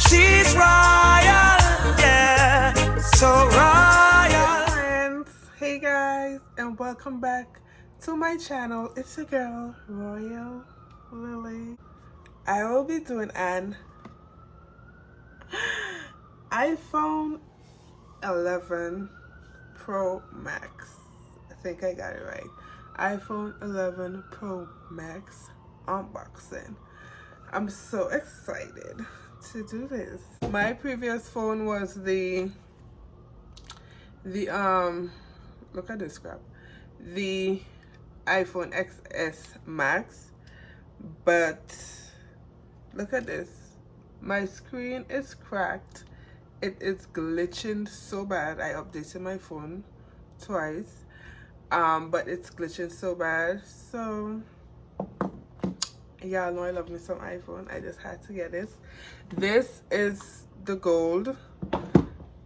She's royal, yeah, so royal. Friends, hey guys, and welcome back to my channel. It's your girl, Royal Lily. I will be doing an iPhone 11 Pro Max. I think I got it right. iPhone 11 Pro Max unboxing. I'm so excited to do this. My previous phone was the look at this crap, the iPhone XS Max, but look at this, my screen is cracked. It is glitching so bad. I updated my phone twice, but it's glitching so bad. So y'all know I love me some iPhone. I just had to get this. This is the gold,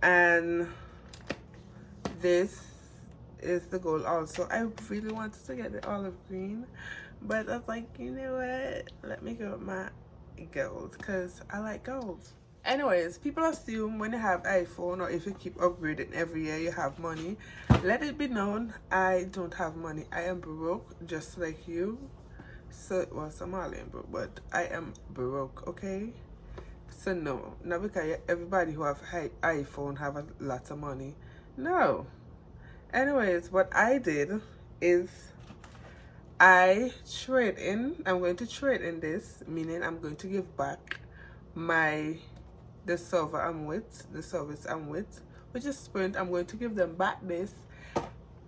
and this is the gold also. I really wanted to get the olive green, but I was like, you know what, let me go with my gold because I like gold. Anyways, people assume when you have iPhone, or if you keep upgrading every year, you have money. Let it be known, I don't have money. I am broke just like you. So, well, Somalian broke, but I am broke, okay? So no, not because everybody who have iPhone have a lot of money. No. Anyways, what I did is I'm going to trade in this, meaning I'm going to give back the service I'm with, which is Sprint. I'm going to give them back this,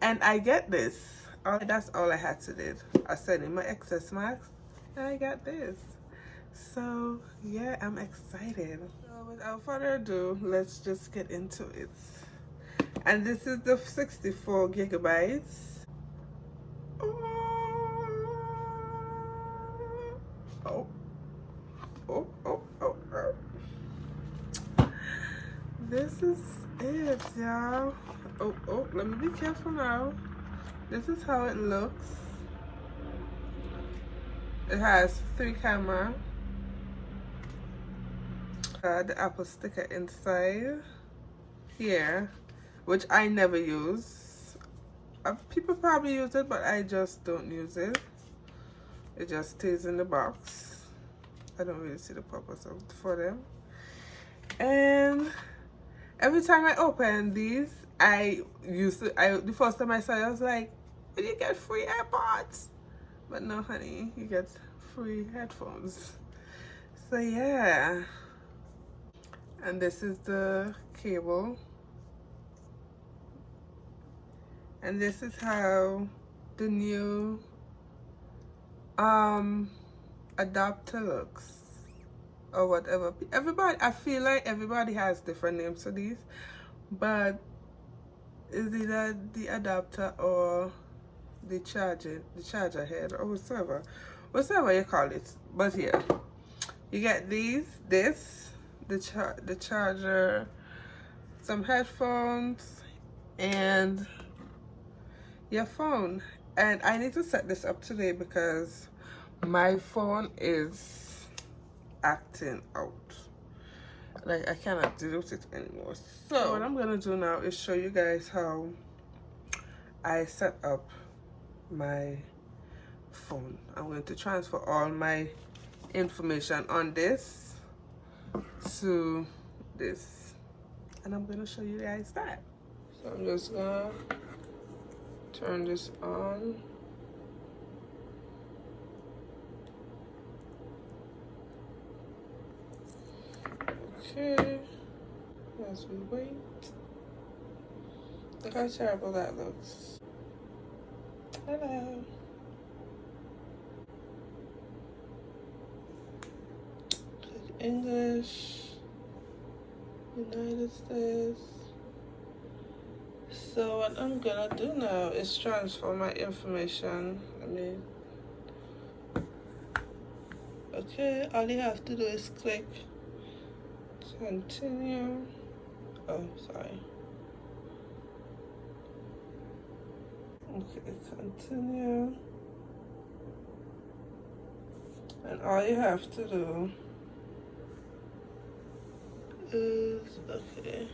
and I get this. That's all I had to do. I sent in my XS Max, and I got this. So yeah, I'm excited. So without further ado, let's just get into it. And this is the 64 gigabytes. Oh, oh, oh, oh, oh. This is it, y'all. Oh, oh, let me be careful now. This is how it looks. It has 3 cameras. The Apple sticker inside here, which I never use. People probably use it, but I just don't use it. It just stays in the box. I don't really see the purpose for them. And every time I open these, the first time I saw it, I was like, "Did you get free AirPods?" But no, honey, you get free headphones. So yeah. And this is the cable. And this is how the new adapter looks, or whatever. I feel like everybody has different names for these, but is either the adapter or the charger head, or whatever you call it. But yeah, you get the charger, some headphones, and your phone. And I need to set this up today because my phone is acting out. Like, I cannot deal with it anymore. So what I'm gonna do now is show you guys how I set up my phone. I'm going to transfer all my information on this to this, and I'm gonna show you guys that. So I'm just gonna turn this on. Okay, as we wait. Look how terrible that looks. Hello. Click English, United States. So what I'm gonna do now is transfer my information. Okay, all you have to do is click continue. Oh, sorry. Okay, continue. And all you have to do is okay.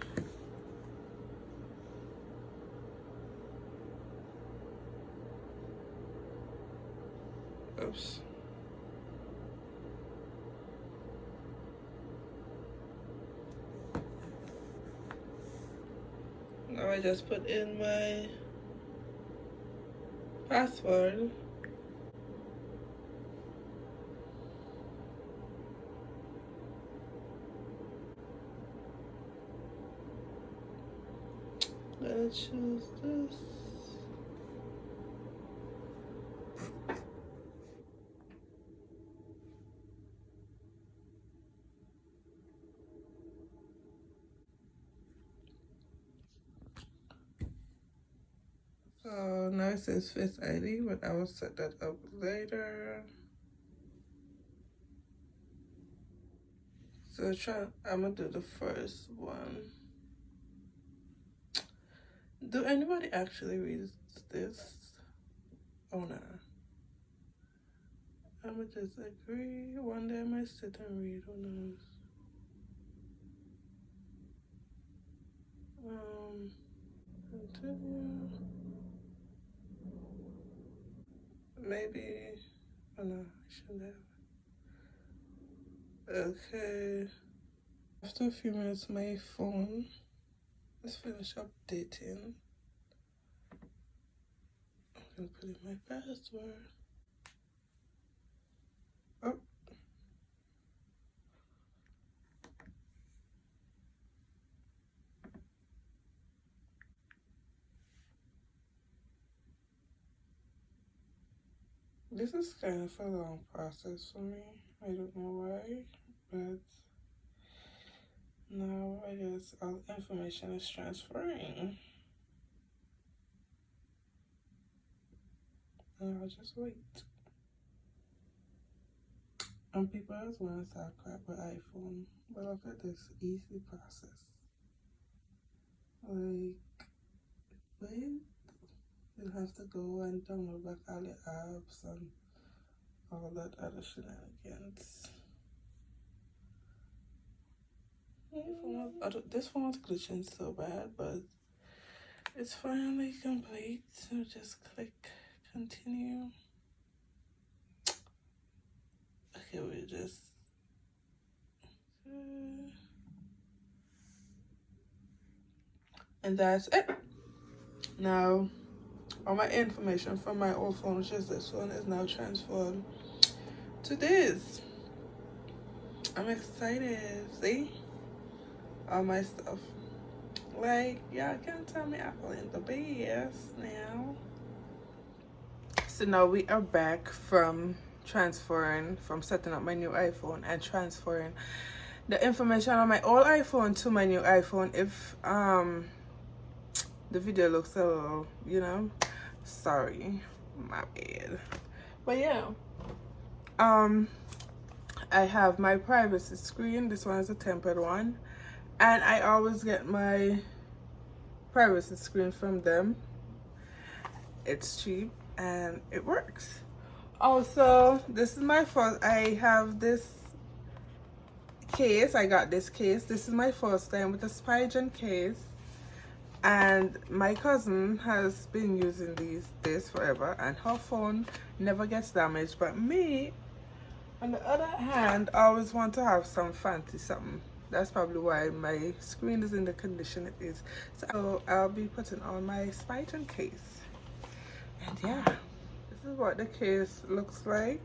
Oops. Now I just put in my password. Gonna choose this. So now it says Face ID, but I will set that up later. So I'm gonna do the first one. Do anybody actually read this? Oh no. I'm gonna just agree. One day I might sit and read, who knows? Continue. Maybe. Oh no, I shouldn't have. Okay. After a few minutes, my phone. Let's finish updating. I'm gonna put in my password. Oh. This is kind of a long process for me. I don't know why, but now I guess all information is transferring. And I'll just wait. And people always want to start crap with iPhone, but look at this easy process. Like, wait, you have to go and download back all your apps and all that other shenanigans. This phone was glitching so bad, but it's finally complete. So just click continue. Okay, we just and that's it. Now all my information from my old phone, which is this one, is now transferred to this. I'm excited. See all my stuff. Like, y'all can tell me Apple in the BS now. So now we are back from setting up my new iPhone and transferring the information on my old iPhone to my new iPhone. If the video looks a little, sorry, my bad. But yeah, I have my privacy screen. This one is a tempered one, and I always get my privacy screen from them. It's cheap and it works. Also, this is my first. I have this case. I got this case. This is my first time with a Spigen case, and my cousin has been using this forever, and her phone never gets damaged. But me, on the other hand, I always want to have some fancy something. That's probably why my screen is in the condition it is. So I'll be putting on my Spigen case. And yeah, this is what the case looks like.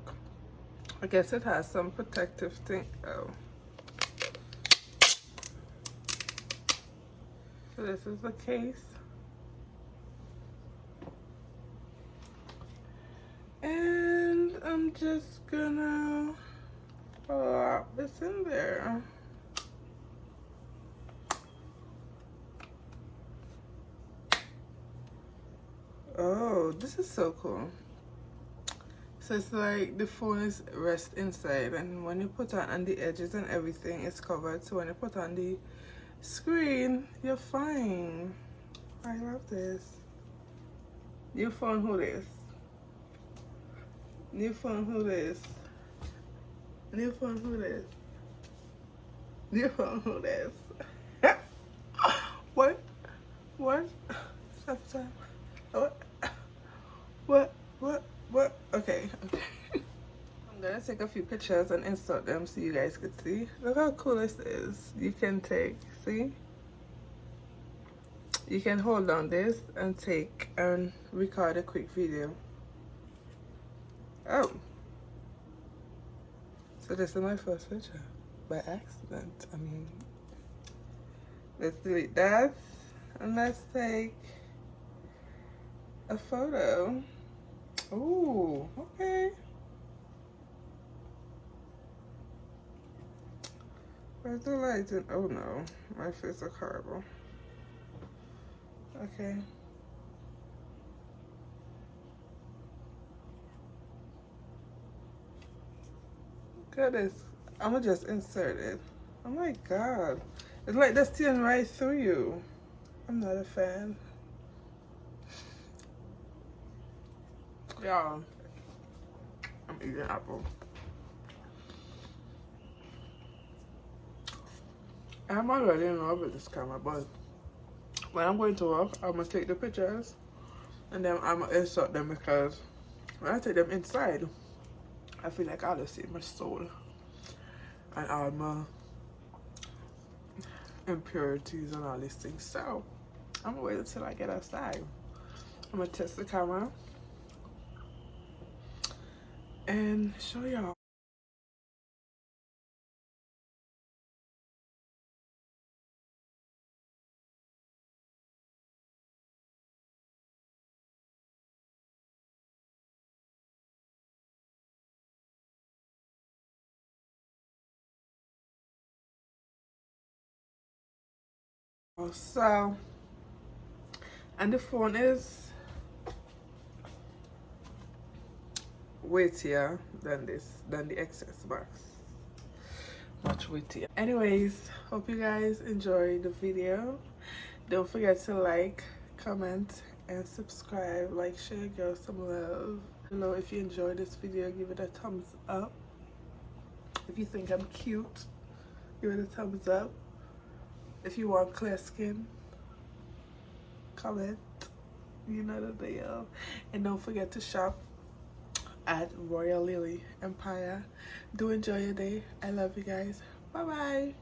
I guess it has some protective thing. Oh. So this is the case. And I'm just gonna plop this in there. Oh, this is so cool. So it's like the phone is rest inside, and when you put on the edges and everything, it's covered. So when you put on the screen, you're fine. I love this. New phone, who this? New phone, who this? New phone, who this? You don't know this. What? What? Stop time. What? What? What? Okay. I'm gonna take a few pictures and insert them so you guys can see. Look how cool this is. You can take, see? You can hold on this and take and record a quick video. Oh. So this is my first picture. By accident. I mean, let's delete that. And let's take a photo. Ooh, okay. Where's the lighting? Oh no, my face is horrible. Okay. Look at this. I'ma just insert it. Oh my god. It's like that's seeing right through you. I'm not a fan. Y'all, I'm eating apple. I'm already in love with this camera, but when I'm going to work, I'm gonna take the pictures and then I'm gonna insert them because when I take them inside, I feel like I'll see my soul and all my impurities and all these things. So I'm gonna wait until I get outside. I'm gonna test the camera and show y'all. So, and the phone is weightier than the XS Max. Much weightier. Anyways, hope you guys enjoyed the video. Don't forget to like, comment, and subscribe. Like, share, girl some love. Below, if you enjoyed this video, give it a thumbs up. If you think I'm cute, give it a thumbs up. If you want clear skin, comment. You know the deal. And don't forget to shop at Royal Lily Empire. Do enjoy your day. I love you guys. Bye bye.